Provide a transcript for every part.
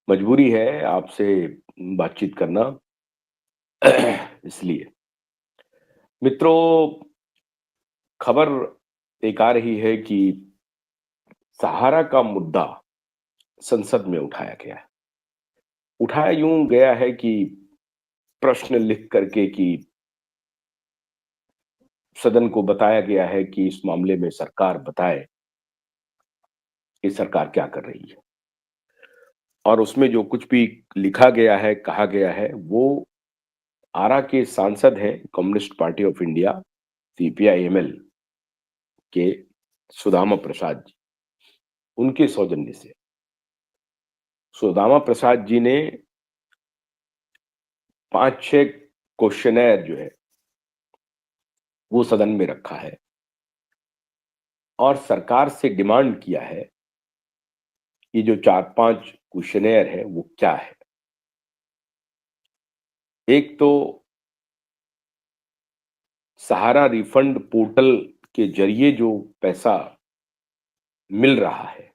मजबूरी है आपसे बातचीत करना इसलिए। मित्रों, खबर एक आ रही है कि सहारा का मुद्दा संसद में उठाया गया है। उठाया यूं गया है कि प्रश्न लिख करके कि सदन को बताया गया है कि इस मामले में सरकार बताए कि सरकार क्या कर रही है। और उसमें जो कुछ भी लिखा गया है, कहा गया है, वो आरा के सांसद हैं communist party of India CPI-ML के सुदामा प्रसाद जी, उनके सौजन्य से। सुदामा प्रसाद जी ने 5-6 क्वेश्चनेयर जो है, वो सदन में रखा है और सरकार से डिमांड किया है कि जो 4-5 क्वेश्चनेयर है, वो क्या है? एक तो सहारा रिफंड पोर्टल के जरिए जो पैसा मिल रहा है,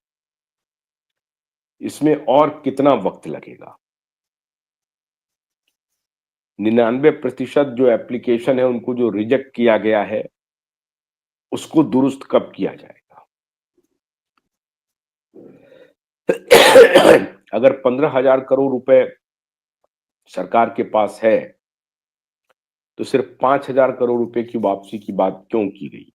इसमें और कितना वक़्त लगेगा? 99% जो एप्लीकेशन है, उनको जो रिजेक्ट किया गया है, उसको दुरुस्त कब किया जाएगा? अगर 15,000 करोड़ रुपए सरकार के पास है, तो सिर्फ 5,000 करोड़ रुपए की वापसी की बात क्यों की गई?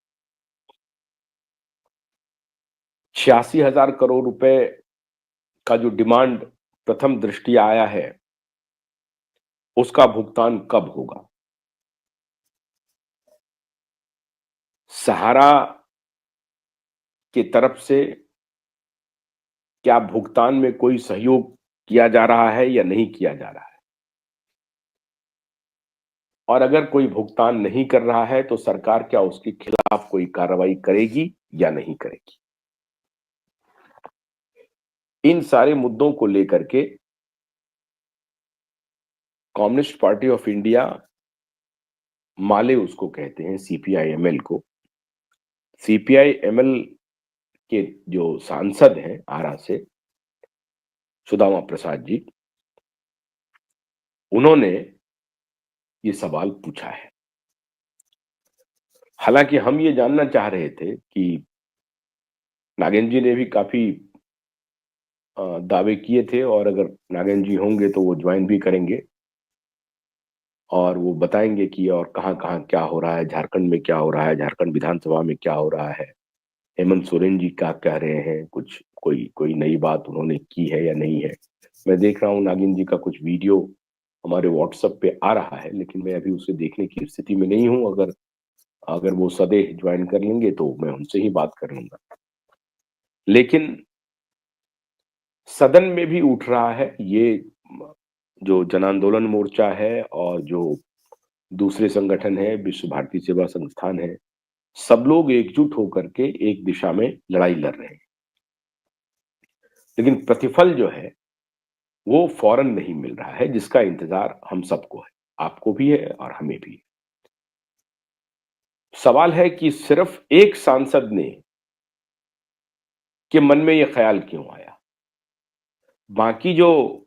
86,000 करोड़ रुपए का जो डिमांड प्रथम दृष्टया आया है, उसका भुगतान कब होगा? सहारा की तरफ से क्या भुगतान में कोई सहयोग किया जा रहा है या नहीं किया जा रहा है? और अगर कोई भुगतान नहीं कर रहा है, तो सरकार क्या उसके खिलाफ कोई कार्रवाई करेगी या नहीं करेगी? इन सारे मुद्दों को लेकर के कम्युनिस्ट पार्टी ऑफ इंडिया, माले उसको कहते हैं सीपीआई-एमएल को, सीपीआई-एमएल के जो सांसद हैं आरा से, सुदामा प्रसाद जी, उन्होंने ये सवाल पूछा है। हालांकि हम ये जानना चाह रहे थे कि नागेंद्र जी ने भी काफी दावे किए थे और अगर नागेंद्र जी होंगे तो वो ज्वाइन भी करेंगे और वो बताएंगे कि और कहाँ-कहाँ क्या हो रहा है, झारखंड में क्या हो रहा है, झारखंड विधानसभा में क्या हो रहा है, हेमंत सोरेन जी क्या कह रहे हैं, कुछ कोई कोई नई बात उन्होंने की है या नहीं है। मैं देख रहा हूँ नागिन जी का कुछ वीडियो हमारे व्हाट्सएप पे आ रहा है, लेकिन मैं अभी उसे देखने की स्थिति में नहीं हूँ। अगर अगर वो सदैह ज्वाइन कर लेंगे तो मैं उनसे ही बात कर लूंगा। लेकिन सदन में भी उठ रहा है ये जो जन आंदोलन मोर्चा है और जो दूसरे संगठन है, विश्व भारती सेवा संस्थान है, सब लोग एकजुट होकर के एक दिशा में लड़ाई लड़ रहे हैं। लेकिन प्रतिफल जो है वो फौरन नहीं मिल रहा है, जिसका इंतजार हम सबको है, आपको भी है और हमें भी है। सवाल है कि सिर्फ एक सांसद ने के मन में ये ख्याल क्यों आया? बाकी जो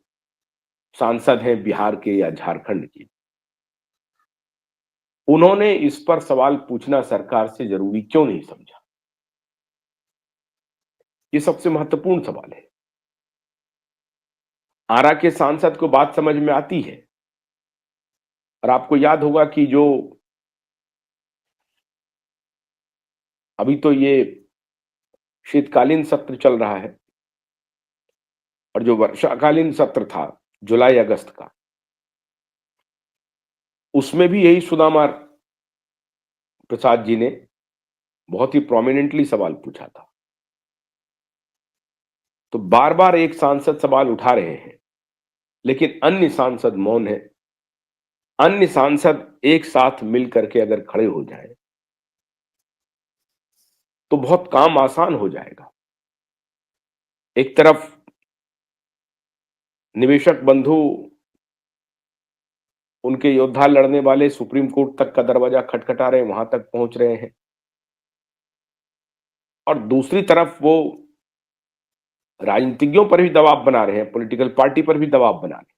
सांसद हैं बिहार के या झारखंड के, उन्होंने इस पर सवाल पूछना सरकार से जरूरी क्यों नहीं समझा? ये सबसे महत्वपूर्ण सवाल है। आरा के सांसद को बात समझ में आती है और आपको याद होगा कि जो अभी तो ये शीतकालीन सत्र चल रहा है और जो वर्षाकालीन सत्र था जुलाई अगस्त का, उसमें भी यही सुदामा प्रसाद जी ने बहुत ही प्रोमिनेंटली सवाल पूछा था। तो बार-बार एक सांसद सवाल उठा रहे हैं, लेकिन अन्य सांसद मौन है। अन्य सांसद एक साथ मिल करके अगर खड़े हो जाएं, तो बहुत काम आसान हो जाएगा। एक तरफ निवेशक बंधु, उनके योद्धा लड़ने वाले सुप्रीम कोर्ट तक का दरवाजा खटखटा रहे हैं, वहां तक पहुंच रहे हैं और दूसरी तरफ वो राजनीतिज्ञों पर भी दबाव बना रहे हैं, पॉलिटिकल पार्टी पर भी दबाव बना रहे हैं।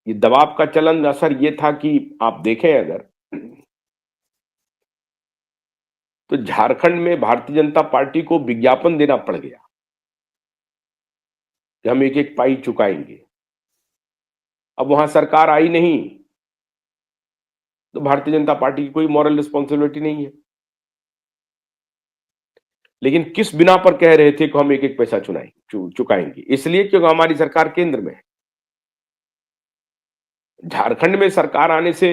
ये दबाव का चलन असर ये था कि आप देखें अगर, तो झारखंड में भारतीय जनता पार्टी को विज्ञापन देना पड़ गया कि हम एक एक पाई चुकाएंगे। अब वहां सरकार आई नहीं तो भारतीय जनता पार्टी की कोई मॉरल रिस्पॉन्सिबिलिटी नहीं है। लेकिन किस बिना पर कह रहे थे कि हम एक एक पैसा चुकाएंगे? इसलिए क्योंकि हमारी सरकार केंद्र में है। झारखंड में सरकार आने से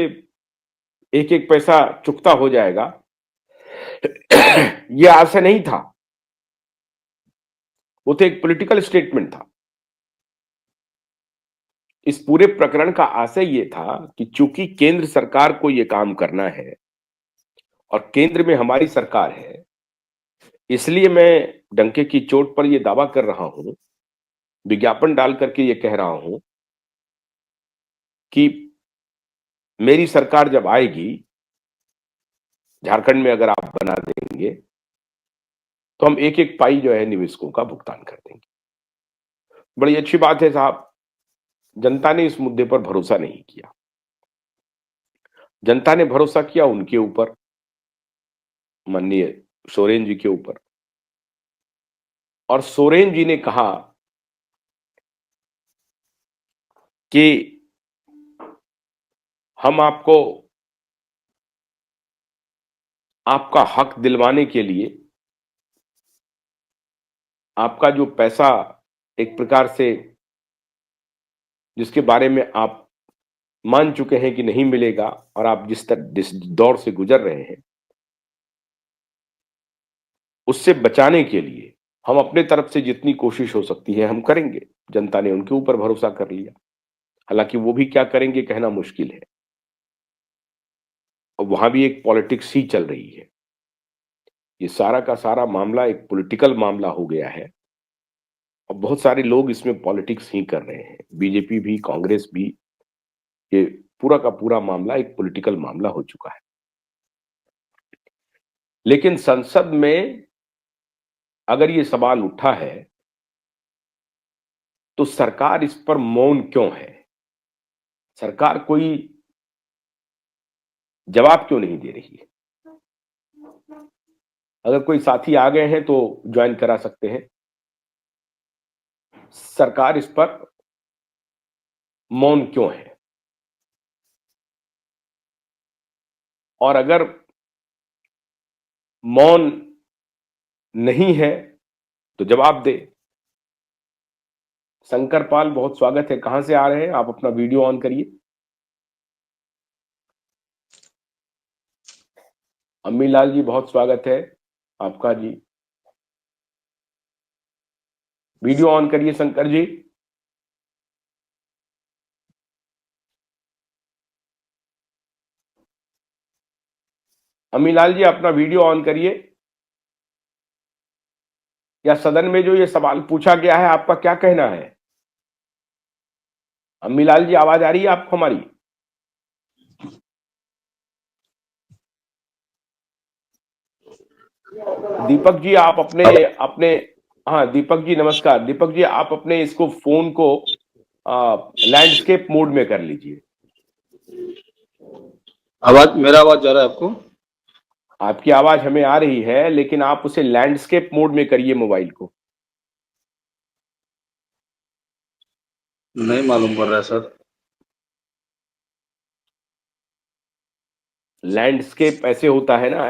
एक एक पैसा चुकता हो जाएगा यह आशय नहीं था, वो तो एक पॉलिटिकल स्टेटमेंट था। इस पूरे प्रकरण का आशय यह था कि चूंकि केंद्र सरकार को यह काम करना है और केंद्र में हमारी सरकार है, इसलिए मैं डंके की चोट पर यह दावा कर रहा हूं, विज्ञापन डाल करके यह कह रहा हूं कि मेरी सरकार जब आएगी, झारखंड में अगर आप बना देंगे तो हम एक एक पाई जो है निवेशकों का भुगतान कर देंगे। बड़ी अच्छी बात है साहब, जनता ने इस मुद्दे पर भरोसा नहीं किया। जनता ने भरोसा किया उनके ऊपर, माननीय सोरेन जी के ऊपर, और सोरेन जी ने कहा कि हम आपको आपका हक दिलवाने के लिए आपका जो पैसा एक प्रकार से जिसके बारे में आप मान चुके हैं कि नहीं मिलेगा और आप जिस दौर से गुजर रहे हैं, उससे बचाने के लिए हम अपने तरफ से जितनी कोशिश हो सकती है हम करेंगे। जनता ने उनके ऊपर भरोसा कर लिया। हालांकि वो भी क्या करेंगे कहना मुश्किल है, और वहां भी एक पॉलिटिक्स ही चल रही है। ये सारा का सारा मामला एक पॉलिटिकल मामला हो गया है और बहुत सारे लोग इसमें पॉलिटिक्स ही कर रहे हैं, बीजेपी भी, कांग्रेस भी। ये पूरा का पूरा मामला एक पॉलिटिकल मामला हो चुका है। लेकिन संसद में अगर ये सवाल उठा है तो सरकार इस पर मौन क्यों है? सरकार कोई जवाब क्यों नहीं दे रही है? अगर कोई साथी आ गए हैं तो ज्वाइन करा सकते हैं। सरकार इस पर मौन क्यों है? और अगर मौन नहीं है तो जवाब दे। शंकर पाल, बहुत स्वागत है। कहां से आ रहे हैं आप? अपना वीडियो ऑन करिए। अम्मी लाल जी, बहुत स्वागत है आपका जी। वीडियो ऑन करिए शंकर जी। अमीलाल जी, अपना वीडियो ऑन करिए। या सदन में जो ये सवाल पूछा गया है, आपका क्या कहना है? अम्मीलाल जी, आवाज आ रही है आपको हमारी? दीपक जी, आप अपने अपने हाँ दीपक जी नमस्कार। दीपक जी, आप अपने इसको फोन को लैंडस्केप मोड में कर लीजिए। मेरा आवाज जा रहा है आपको? आपकी आवाज हमें आ रही है, लेकिन आप उसे लैंडस्केप मोड में करिए मोबाइल को। नहीं मालूम पड़ रहा है सर। लैंडस्केप ऐसे होता है ना,